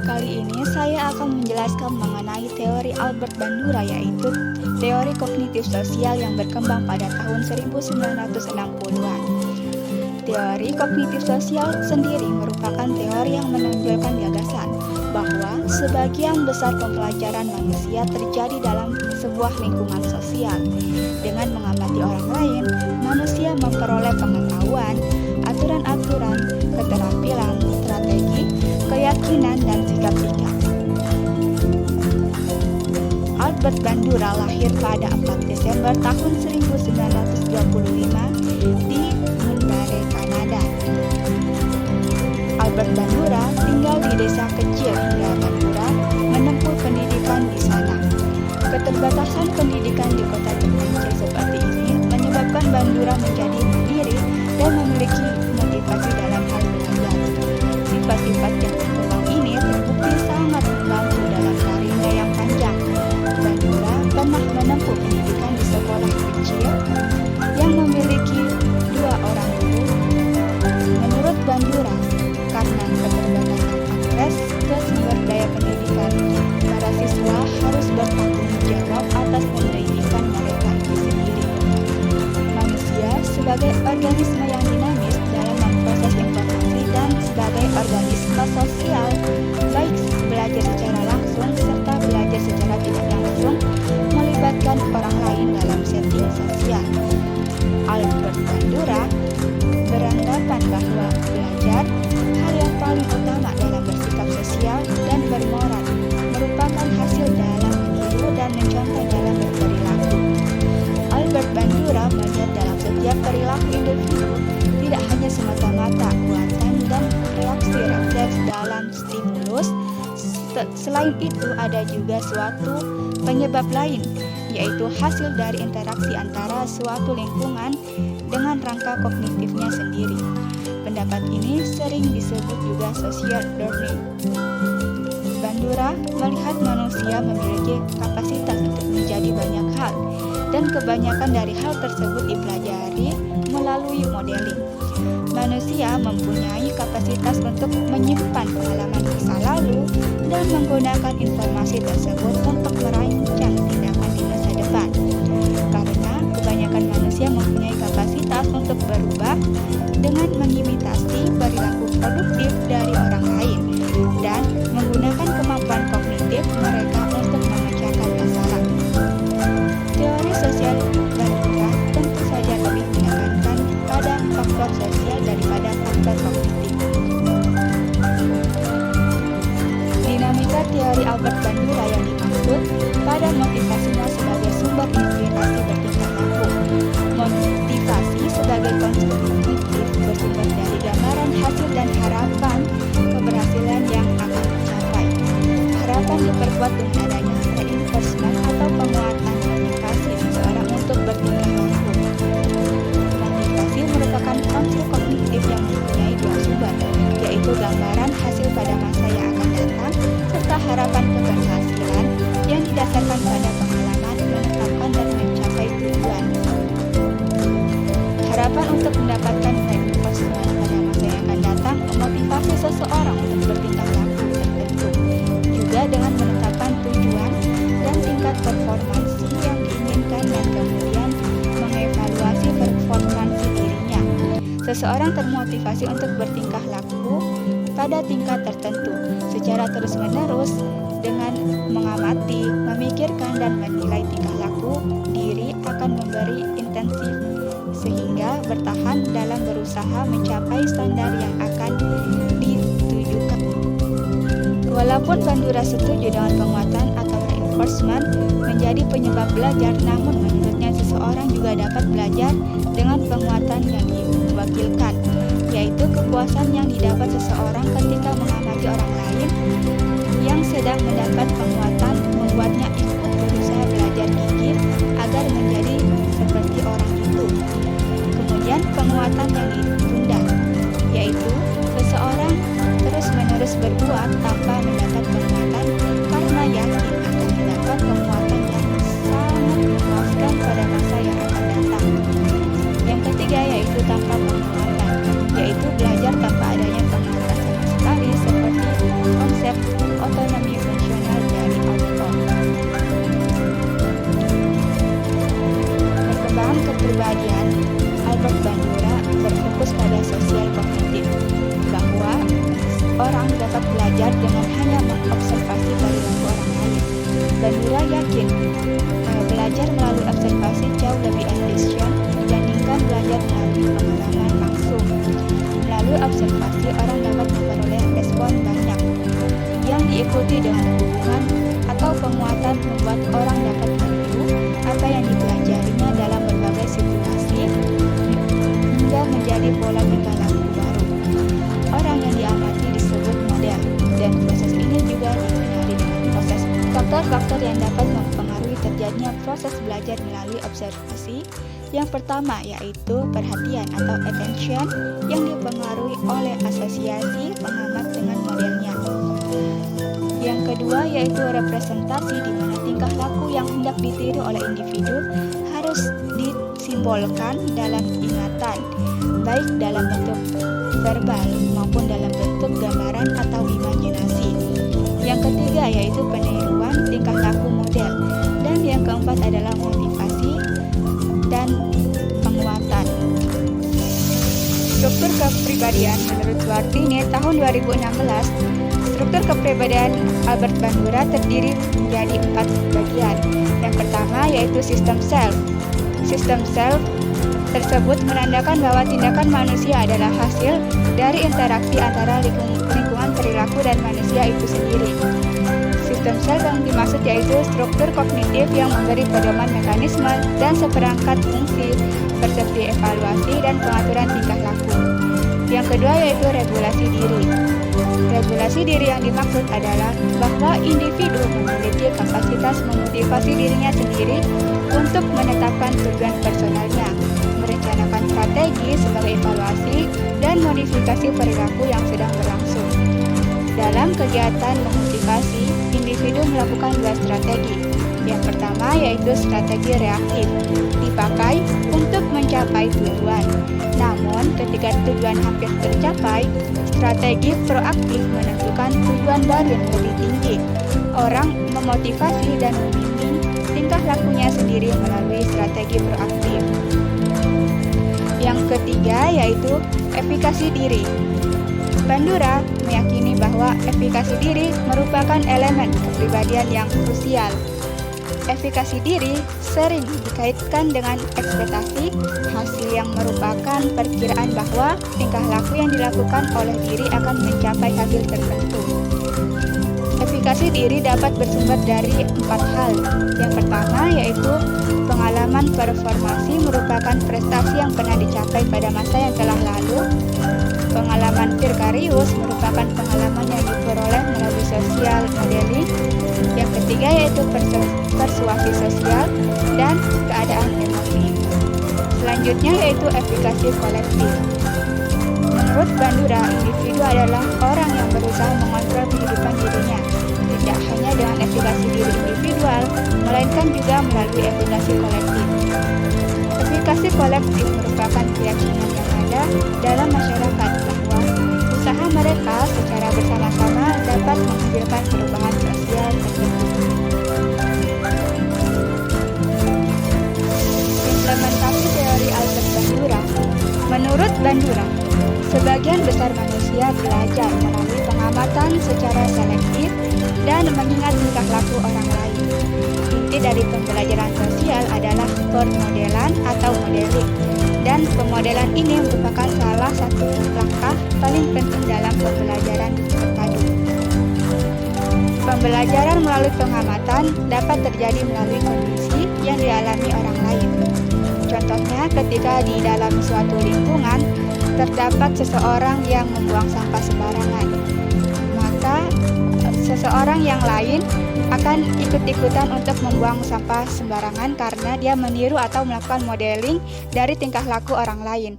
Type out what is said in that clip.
Kali ini saya akan menjelaskan mengenai teori Albert Bandura, yaitu teori kognitif sosial yang berkembang pada tahun 1960-an. Teori kognitif sosial sendiri merupakan teori yang menonjolkan gagasan bahwa sebagian besar pembelajaran manusia terjadi dalam sebuah lingkungan sosial. Dengan mengamati orang lain, manusia memperoleh pengetahuan, aturan-aturan, keterampilan, strategi, keyakinan, dan sikap-sikap. Albert Bandura lahir pada 4 Desember tahun 1925 di Mudbury, Kanada. Albert Bandura tinggal di desa kecil hingga Bandura menempuh pendidikan di sana. Keterbatasan pendidikan di kota terpencil seperti ini menyebabkan Bandura menjadi mandiri dan memiliki motivasi dalam hal belajar. Sifat-sifat yang berkembang ini terbukti sangat membantu dalam karirnya yang panjang. Bandura pernah menempuh pendidikan di sekolah kecil yang memiliki 2 orang guru. Menurut Bandura, karena keterbatasan akses ke sumber daya pendidikan, para siswa harus bertanggung jawab atas pendidikan mereka itu sendiri. Manusia sebagai organisme yang dinamis dalam memproses informasi dan sebagai organisme sosial, baik belajar secara langsung serta belajar secara tidak langsung, melibatkan orang lain dalam setting sosial. Albert Bandura beranggapan bahwa belajar, hal yang paling utama dalam bersikap sosial dan bermoral, merupakan hasil dalam meniru dan mencontoh dalam berperilaku. Albert Bandura melihat dalam setiap perilaku individu tidak hanya semata-mata buatan dan reaksi refleks dalam stimulus. Selain itu ada juga suatu penyebab lain, yaitu hasil dari interaksi antara suatu lingkungan dengan rangka kognitifnya sendiri. Pendapat ini sering disebut juga social learning. Bandura melihat manusia memiliki kapasitas untuk menjadi banyak hal, dan kebanyakan dari hal tersebut dipelajari melalui modeling. Manusia mempunyai kapasitas untuk menyimpan pengalaman masa lalu dan menggunakan informasi tersebut untuk merancang tindakan di masa depan. Karena kebanyakan manusia mempunyai kapasitas untuk berubah dengan mengimitasi perilaku produktif dari orang lain dan menggunakan kemampuan kognitif mereka untuk memecahkan masalah. Teori sosial Bandura tentu saja lebih menekankan pada faktor sosial daripada faktor kognitif. Dinamika teori Albert Bandura yang dimaksud pada motivasinya sebagai sumber inspirasi bertingkah laku. Motivasi sebagai konsep kognitif bersumber dari gambaran hasil dan harapan keberhasilan yang akan dicapai. Harapan diperkuat dengan adanya reinforcement atau penguatan motivasi seseorang untuk bertingkah laku. Motivasi merupakan konsep kognitif yang mempunyai 2 sumber, yaitu gambaran hasil pada masa yang akan datang serta harapan keberhasilan yang didasarkan pada pengalaman menetapkan dan mencapai tujuan. Harapan untuk mendapatkan reinforcement pada masa yang akan datang memotivasi seseorang untuk bertingkah laku tertentu, juga dengan menetapkan tujuan dan tingkat performansi yang diinginkan dan kemudian mengevaluasi performansi dirinya. Seseorang termotivasi untuk bertingkah laku pada tingkat tertentu secara terus-menerus dengan mengamati, memikirkan, dan menilai tingkah laku diri akan memberi intensif sehingga bertahan dalam berusaha mencapai standar yang akan ditujukan. Walaupun Bandura setuju dengan penguatan atau reinforcement menjadi penyebab belajar, namun menurutnya seseorang juga dapat belajar dengan penguatan yang diwakilkan, yaitu kepuasan yang didapat seseorang ketika mengamati orang lain yang sedang mendapat penguatan membuatnya ikut berusaha belajar gigih agar menjadi seperti orang itu. Kemudian penguatan yang ditunda, yaitu seseorang terus-menerus berbuat tanpa mendapat penguatan karena yakin akan mendapat penguatan yang sangat memuaskan pada masa yang akan datang. Pengembangan kepribadian Albert Bandura berfokus pada sosial kognitif, bahwa orang dapat belajar dengan hanya mengobservasi perilaku orang lain. Bandura yakin belajar melalui observasi jauh lebih efisien dibandingkan belajar melalui pengalaman langsung. Melalui observasi, orang dapat memperoleh respon banyak yang diikuti dengan hubungan atau penguatan, membuat orang dapat meniru apa yang dipelajarinya dalam berbagai situasi hingga menjadi pola tingkah laku baru. Orang yang diamati disebut model, dan proses ini juga dikenali dengan proses. Faktor-faktor yang dapat mempengaruhi terjadinya proses belajar melalui observasi. Yang pertama yaitu perhatian atau attention yang dipengaruhi oleh asosiasi pengamat dengan modelnya. Yang kedua yaitu representasi, di mana tingkah laku yang hendak ditiru oleh individu harus disimbolkan dalam ingatan, baik dalam bentuk verbal maupun dalam bentuk gambaran atau imajinasi. Yang ketiga yaitu peniruan tingkah laku model. Dan yang keempat adalah motivasi dan penguatan. Struktur kepribadian menurut Suartini tahun 2016, struktur kepribadian Albert Bandura terdiri menjadi 4 bagian. Yang pertama yaitu sistem self. Sistem self tersebut menandakan bahwa tindakan manusia adalah hasil dari interaksi antara lingkungan perilaku dan manusia itu sendiri. Sistem self yang dimaksud yaitu struktur kognitif yang memberi pedoman mekanisme dan seperangkat fungsi persepsi, evaluasi, dan pengaturan tingkah laku. Yang kedua yaitu regulasi diri. Regulasi diri yang dimaksud adalah bahwa individu memiliki kapasitas memotivasi dirinya sendiri untuk menetapkan tujuan personalnya, merencanakan strategi sebagai evaluasi, dan modifikasi perilaku yang sedang berlangsung. Dalam kegiatan memotivasi, individu melakukan 2 strategi. Yang pertama yaitu strategi reaktif, dipakai untuk mencapai tujuan. Namun, ketika tujuan hampir tercapai, strategi proaktif menentukan tujuan baru yang lebih tinggi. Orang memotivasi dan membimbing tingkah lakunya sendiri melalui strategi proaktif. Yang ketiga yaitu efikasi diri. Bandura meyakini bahwa efikasi diri merupakan elemen kepribadian yang krusial. Efikasi diri sering dikaitkan dengan ekspektasi, hasil yang merupakan perkiraan bahwa tingkah laku yang dilakukan oleh diri akan mencapai hasil tertentu. Efikasi diri dapat bersumber dari 4 hal. Yang pertama yaitu pengalaman performasi merupakan prestasi yang pernah dicapai pada masa yang telah lalu. Pengalaman vicarious merupakan pengalaman yang diperoleh melalui social modeling. Yang ketiga yaitu persuasi sosial dan keadaan emosi. Selanjutnya yaitu efikasi kolektif. Menurut Bandura, individu adalah orang yang berusaha mengontrol kehidupan dirinya, tidak hanya dengan efikasi diri individual, melainkan juga melalui efikasi kolektif. Efikasi kolektif merupakan keyakinan yang ada dalam masyarakat bahwa usaha mereka secara bersama-sama dapat menghasilkan perubahan sosial tertentu. Implementasi teori Albert Bandura. Menurut Bandura, sebagian besar manusia belajar melalui pengamatan secara selektif dan mengingat tingkah laku orang lain. Inti dari pembelajaran sosial adalah permodelan atau modeling, dan pemodelan ini merupakan salah satu langkah paling penting dalam pembelajaran terpadu. Pembelajaran melalui pengamatan dapat terjadi melalui kondisi yang dialami orang lain. Contohnya, ketika di dalam suatu lingkungan terdapat seseorang yang membuang sampah sembarangan, maka seseorang yang lain akan ikut-ikutan untuk membuang sampah sembarangan karena dia meniru atau melakukan modeling dari tingkah laku orang lain.